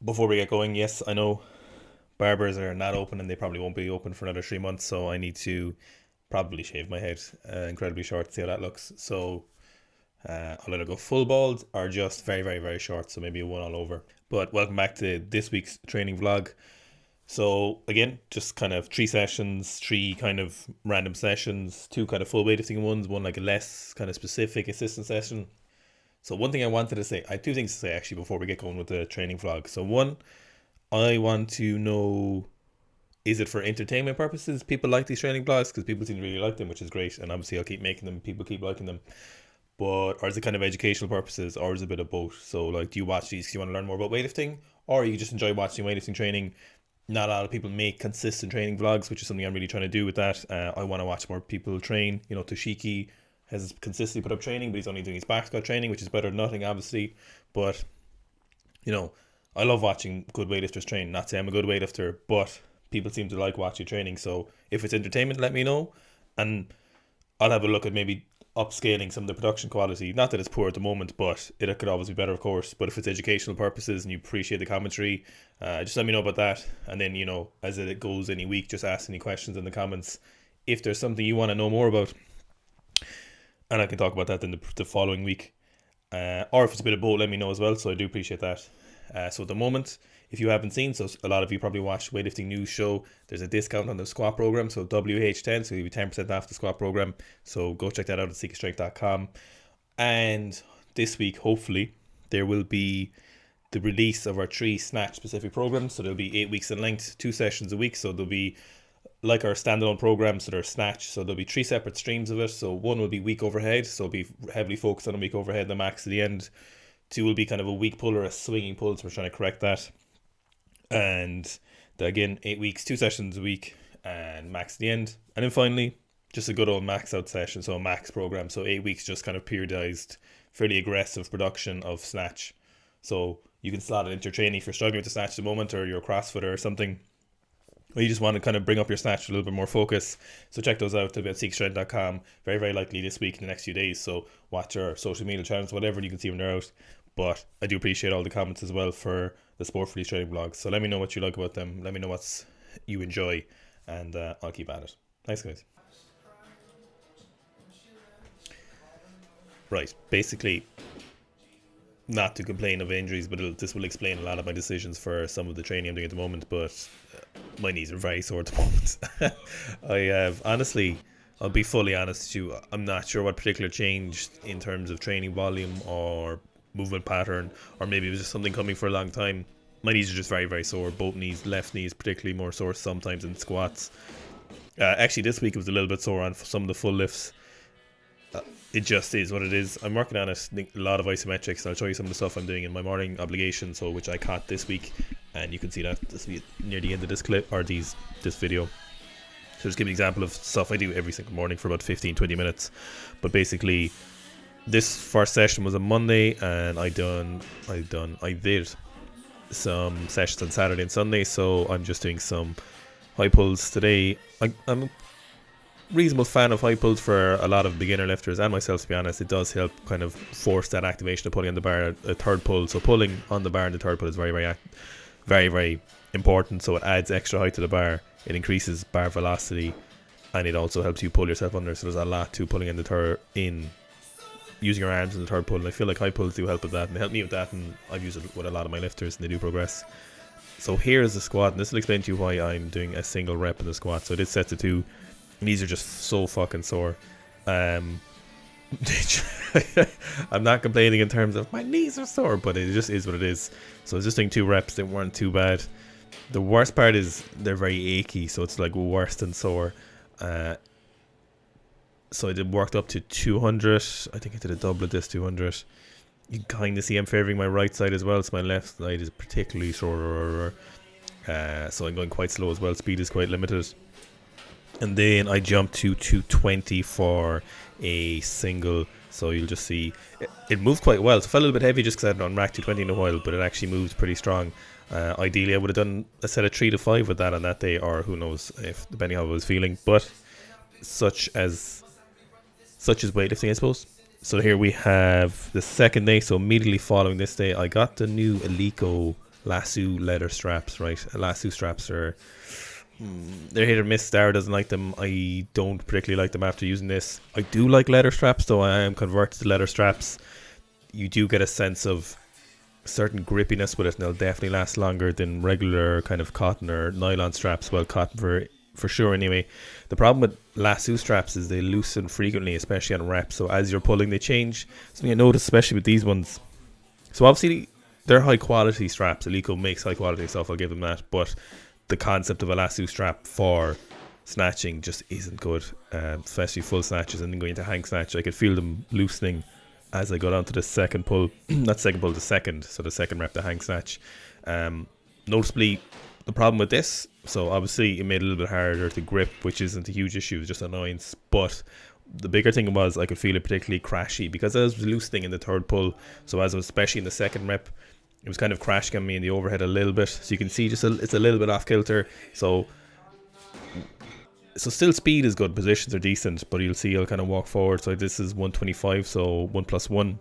Before we get going, yes, I know barbers are not open and they probably won't be open for another 3 months, so I need to probably shave my head incredibly short to see how that looks. So I'll either go full bald or just very, very, very short, so maybe a one all over. But welcome back to this week's training vlog. So again, just kind of 3 sessions, 3 kind of random sessions, 2 kind of full weightlifting ones, one like a less kind of specific assistant session. So one thing I wanted to say, I have 2 things to say actually before we get going with the training vlog. So one, I want to know, is it for entertainment purposes? People like these training vlogs because people seem to really like them, which is great. And obviously I'll keep making them, people keep liking them. But, or is it kind of educational purposes, or is it a bit of both? So like, do you watch these because you want to learn more about weightlifting, or you just enjoy watching weightlifting training? Not a lot of people make consistent training vlogs, which is something I'm really trying to do with that. I want to watch more people train. You know, Toshiki has consistently put up training, but he's only doing his back squat training, which is better than nothing, obviously. But, you know, I love watching good weightlifters train. Not saying I'm a good weightlifter, but people seem to like watching training. So if it's entertainment, let me know. And I'll have a look at maybe upscaling some of the production quality. Not that it's poor at the moment, but it could always be better, of course. But if it's educational purposes and you appreciate the commentary, just let me know about that. And then, you know, as it goes any week, just ask any questions in the comments if there's something you want to know more about. And I can talk about that in the following week. Or if it's a bit of both, let me know as well. So I do appreciate that. So at the moment, if you haven't seen, so a lot of you probably watch Weightlifting News Show, there's a discount on the squat program, so WH10, so you'll be 10% off the squat program. So go check that out at seekstrength.com. And this week, hopefully, there will be the release of our 3 snatch specific programs. So there'll be 8 weeks in length, 2 sessions a week. So there'll be like our standalone programs that are snatch. So there'll be 3 separate streams of it. So one will be weak overhead, so it'll be heavily focused on a weak overhead, the max at the end. 2 will be kind of a weak pull or a swinging pull, so we're trying to correct that. And again, 8 weeks, 2 sessions a week, and max at the end. And then finally, just a good old max out session, so a max program. So 8 weeks, just kind of periodized, fairly aggressive production of snatch. So you can slot it into your training if you're struggling with the snatch at the moment, or you're a CrossFitter or something, or you just want to kind of bring up your snatch with a little bit more focus. So check those out at seekstrength.com. Very, very likely this week in the next few days. So watch our social media channels, whatever, and you can see when they're out. But I do appreciate all the comments as well for the Sport for these training vlogs. So let me know what you like about them. Let me know what you enjoy, and I'll keep at it. Thanks, guys. Right, basically, not to complain of injuries, but this will explain a lot of my decisions for some of the training I'm doing at the moment. But my knees are very sore at the moment. I have, honestly, I'll be fully honest with you, I'm not sure what particular changed in terms of training volume or movement pattern, or maybe it was just something coming for a long time. My knees are just very, very sore. Both knees, left knees particularly more sore sometimes in squats. Actually, this week it was a little bit sore on some of the full lifts. It just is what it is. I'm working on it, a lot of isometrics, and I'll show you some of the stuff I'm doing in my morning obligation, so which I caught this week, and you can see that this will be near the end of this clip, or this video. So just give you an example of stuff I do every single morning for about 15-20 minutes. But basically, this first session was a Monday, and I did some sessions on Saturday and Sunday, so I'm just doing some high pulls today. I'm a reasonable fan of high pulls for a lot of beginner lifters and myself, to be honest. It does help kind of force that activation of pulling on the bar, a third pull. So pulling on the bar and the third pull is very, very, very important. So it adds extra height to the bar, it increases bar velocity, and it also helps you pull yourself under. So there's a lot to pulling in the third, in using your arms in the third pull, and I feel like high pulls do help with that, and they help me with that, and I've used it with a lot of my lifters and they do progress. So here's the squat, and this will explain to you why I'm doing a single rep in the squat. So I did set to 2, and these are just so fucking sore. I'm not complaining in terms of my knees are sore, but it just is what it is. So I was just doing 2 reps, they weren't too bad. The worst part is they're very achy, so it's like worse than sore. So I worked up to 200. I think I did a double of this, 200. You can kind of see I'm favouring my right side as well, so my left side is particularly sore. So I'm going quite slow as well. Speed is quite limited. And then I jumped to 220 for a single. So you'll just see it moved quite well. So it felt a little bit heavy just because I hadn't unracked 220 in a while, but it actually moves pretty strong. Ideally, I would have done a set of 3 to 5 with that on that day, or who knows, if depending on how I was feeling. But such as weightlifting, I suppose. So here we have the second day. So immediately following this day, I got the new Eleiko lasso leather straps, right? Lasso straps are they're hit or miss. Dara doesn't like them. I don't particularly like them after using this. I do like leather straps, though. I am converted to leather straps. You do get a sense of certain grippiness with it, and they'll definitely last longer than regular kind of cotton or nylon straps. Well, cotton for sure anyway. The problem with lasso straps is they loosen frequently, especially on reps. So as you're pulling, they change. Something I noticed, especially with these ones. So obviously they're high quality straps. Eleiko makes high quality stuff, I'll give them that. But the concept of a lasso strap for snatching just isn't good, especially full snatches. And then going into hang snatch, I could feel them loosening as I got onto the second pull. Not second pull, the second. So the second rep, the hang snatch. Noticeably, the problem with this, so obviously it made it a little bit harder to grip, which isn't a huge issue, it's just annoyance. But the bigger thing was I could feel it particularly crashy because I was loosening in the third pull. So as I was, especially in the second rep, it was kind of crashing on me in the overhead a little bit. So you can see it's a little bit off kilter. So still speed is good, positions are decent, but you'll see I'll kind of walk forward. So this is 125, so 1 plus 1.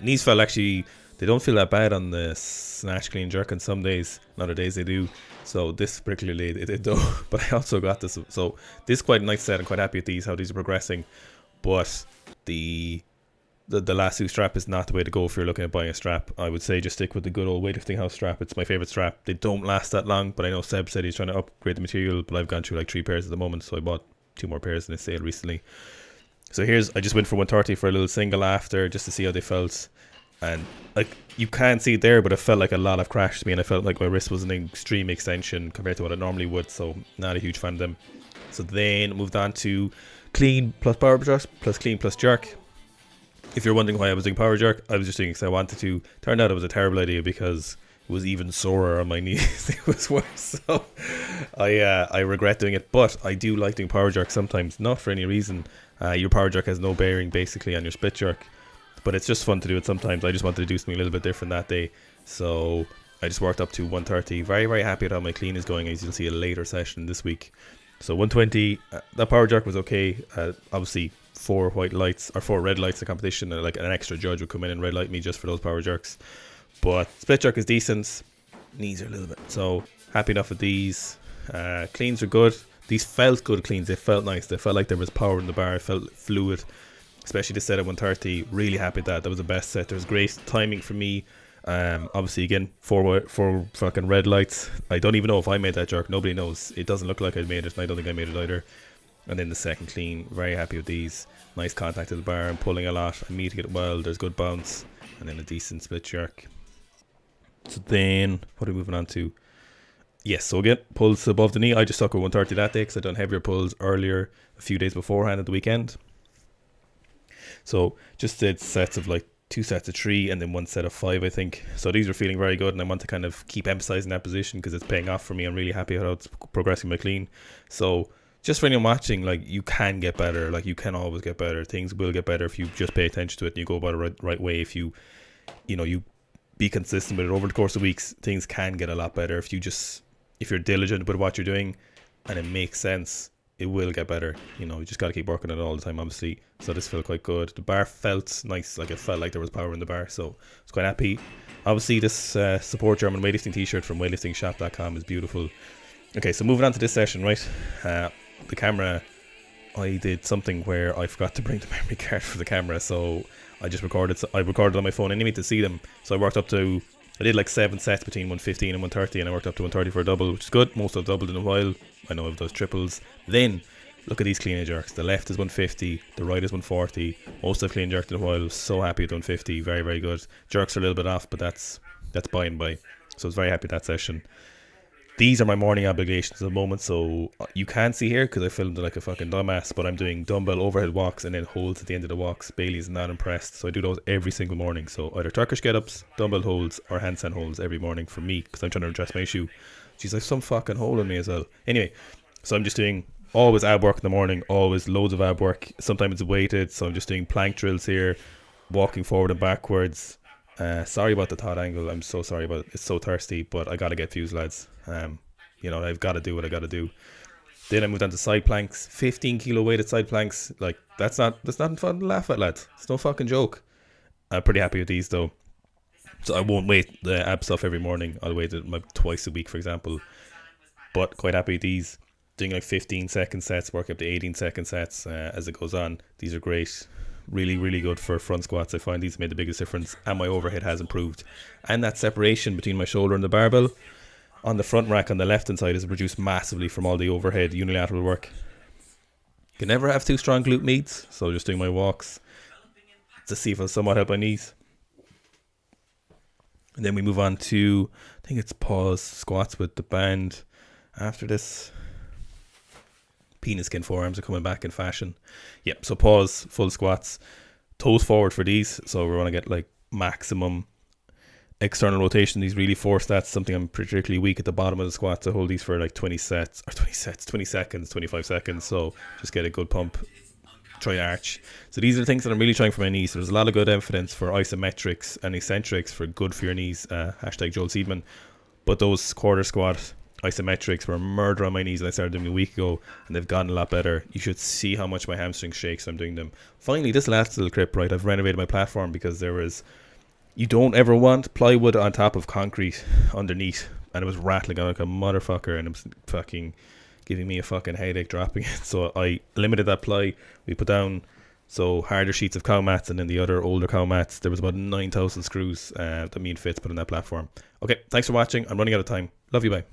Knees felt actually, they don't feel that bad on the snatch clean jerk on some days. On other days they do. So this particularly it did though. But I also got this. So this is quite a nice set. I'm quite happy with these, how these are progressing. But the lasso strap is not the way to go if you're looking at buying a strap. I would say just stick with the good old weightlifting house strap. It's my favourite strap. They don't last that long, but I know Seb said he's trying to upgrade the material, but I've gone through like 3 pairs at the moment, so I bought 2 more pairs in a sale recently. So I just went for 130 for a little single after, just to see how they felt. And like you can't see it there, but it felt like a lot of crash to me, and I felt like my wrist was an extreme extension compared to what I normally would, so not a huge fan of them. So then moved on to clean plus power thrust plus clean plus jerk. If you're wondering why I was doing power jerk, I was just doing it because I wanted to. Turned out it was a terrible idea because it was even sorer on my knees. It was worse. So I regret doing it, but I do like doing power jerk sometimes, not for any reason. Your power jerk has no bearing basically on your split jerk, but it's just fun to do it sometimes. I just wanted to do something a little bit different that day, so I just worked up to 130. Very, very happy with how my clean is going, as you'll see a later session this week. So 120, that power jerk was okay. Obviously 4 white lights or 4 red lights in the competition, like an extra judge would come in and red light me just for those power jerks. But split jerk is decent. Knees are a little bit, so happy enough with these. Cleans are good. These felt good cleans. They felt nice. They felt like there was power in the bar. It felt fluid, especially the set at 130. Really happy with that. That was the best set. There was great timing for me. Obviously again, 4 fucking red lights. I don't even know if I made that jerk. Nobody knows. It doesn't look like I made it, and I don't think I made it either. And then the second clean, very happy with these. Nice contact to the bar. I'm pulling a lot. I'm meeting it well. There's good bounce, and then a decent split jerk. So then what are we moving on to? Yes, so again, pulls above the knee. I just stuck with 130 that day because I'd done heavier pulls earlier, a few days beforehand at the weekend. So just did sets of like 2 sets of 3 and then 1 set of 5, I think. So these are feeling very good, and I want to kind of keep emphasizing that position because it's paying off for me. I'm really happy how it's progressing my clean. So just for anyone watching, like, you can get better. Like, you can always get better. Things will get better if you just pay attention to it and you go about it right way. If you be consistent with it over the course of weeks, things can get a lot better. If you're diligent with what you're doing and it makes sense, it will get better. You just got to keep working on it all the time, obviously. So this felt quite good. The bar felt nice, like it felt like there was power in the bar, so I was quite happy. Obviously this support German weightlifting t-shirt from weightliftingshop.com is beautiful. Okay, so moving on to this session, right? The camera, I did something where I forgot to bring the memory card for the camera, so I just recorded. So I recorded on my phone anyway to see them. So I did like 7 sets between 115 and 130, and I worked up to 130 for a double, which is good. Most I've doubled in a while. I know I've those triples. Then look at these clean jerks. The left is 150, the right is 140. Most I've clean jerked in a while. So happy with 150. Very, very good. Jerks are a little bit off, but that's by and by. So I was very happy with that session. These are my morning obligations at the moment, so you can't see here because I filmed it like a fucking dumbass, but I'm doing dumbbell overhead walks and then holds at the end of the walks. Bailey's not impressed, so I do those every single morning. So either Turkish get-ups, dumbbell holds, or handstand holds every morning for me because I'm trying to address my issue. She's like some fucking hole in me as well. Anyway, so I'm just doing always ab work in the morning, always loads of ab work. Sometimes it's weighted, so I'm just doing plank drills here, walking forward and backwards. Sorry about the thought angle. I'm so sorry about it. It's so thirsty, but I gotta get fused, lads. I've got to do what I got to do. Then I moved on to side planks, 15 kilo weighted side planks. Like that's not fun to laugh at, lads. It's no fucking joke. I'm pretty happy with these though. So I won't weight the ab stuff every morning. I'll weight it like twice a week, for example. But quite happy with these. Doing like 15-second sets, work up to 18-second sets as it goes on. These are great. Really, really good for front squats. I find these made the biggest difference, and my overhead has improved. And that separation between my shoulder and the barbell on the front rack on the left hand side is reduced massively from all the overhead unilateral work. You can never have too strong glute meets, so just doing my walks to see if I'll somewhat help my knees. And then we move on to, I think it's pause squats with the band. After this, penis skin forearms are coming back in fashion. Yep, so pause, full squats, toes forward for these. So we want to get like maximum external rotation. These really force that's something I'm particularly weak at the bottom of the squats. I hold these for like 20 seconds, 25 seconds. So just get a good pump. Try arch. So these are the things that I'm really trying for my knees. There's a lot of good evidence for isometrics and eccentrics for good for your knees. Hashtag Joel Seedman. But those quarter squat isometrics were a murder on my knees, and I started doing them a week ago, and they've gotten a lot better. You should see how much my hamstring shakes when I'm doing them. Finally, this last little clip, right? I've renovated my platform because you don't ever want plywood on top of concrete underneath, and it was rattling like a motherfucker, and it was fucking giving me a fucking headache dropping it. So I limited that ply. We put down harder sheets of cow mats, and then the other older cow mats. There was about 9,000 screws that me and Fitz put on that platform. Okay, thanks for watching. I'm running out of time. Love you, bye.